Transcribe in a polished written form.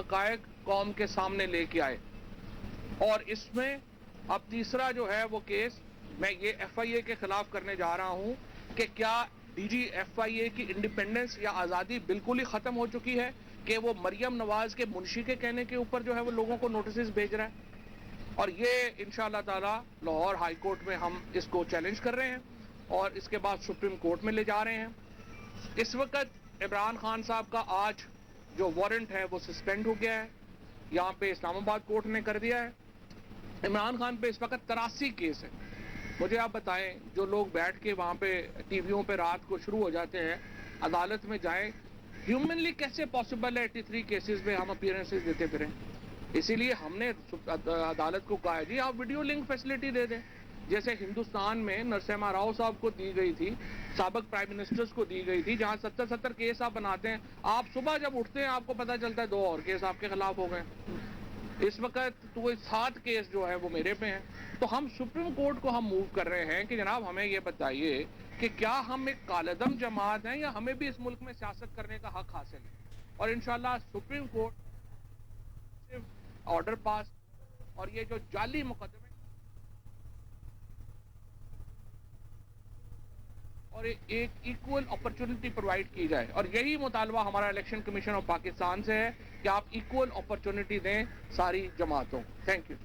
हकायक कौम के सामने लेके आए। और इसमें अब तीसरा जो है वो केस मैं ये FIA के खिलाफ करने जा रहा हूँ कि क्या DG FIA की इंडिपेंडेंस या आज़ादी बिल्कुल ही ख़त्म हो चुकी है कि वो मरियम नवाज के मुंशी के कहने के ऊपर जो है वो लोगों को नोटिस भेज रहा है। और ये इंशाअल्लाह ताला लाहौर हाई कोर्ट में हम इसको चैलेंज कर रहे हैं और इसके बाद सुप्रीम कोर्ट में ले जा रहे हैं। इस वक्त इमरान खान साहब का आज जो वारंट है वो सस्पेंड हो गया है, यहाँ पे इस्लामाबाद कोर्ट ने कर दिया है। इमरान खान पे इस वक्त 83 केस है। मुझे आप बताएं, जो लोग बैठ के वहाँ पे टीवियों पे रात को शुरू हो जाते हैं, अदालत में जाएं, ह्यूमनली कैसे पॉसिबल है 83 केसेस में हम अपीयरेंसेस देते फिरें। इसीलिए हमने अदालत को कहा है जी आप वीडियो लिंक फैसिलिटी दे दें, जैसे हिंदुस्तान में नरसिम्हा राव साहब को दी गई थी, साबिक प्राइम मिनिस्टर्स को दी गई थी, जहां 70 केस आप बनाते हैं, आप सुबह जब उठते हैं आपको पता चलता है 2 और केस आपके खिलाफ हो गए। इस वक्त तो 7 केस जो है वो मेरे पे हैं। तो हम सुप्रीम कोर्ट को हम मूव कर रहे हैं कि जनाब हमें ये बताइए कि क्या हम एक कालेदम जमात हैं या हमें भी इस मुल्क में सियासत करने का हक हासिल है। और इंशाल्लाह सुप्रीम कोर्ट ऑर्डर पास और ये जो जाली मुकदमे और एक इक्वल अपॉर्चुनिटी प्रोवाइड की जाए, और यही मुतालबा हमारा इलेक्शन कमीशन ऑफ पाकिस्तान से है कि आप इक्वल अपॉर्चुनिटी दें सारी जमातों को। Thank you.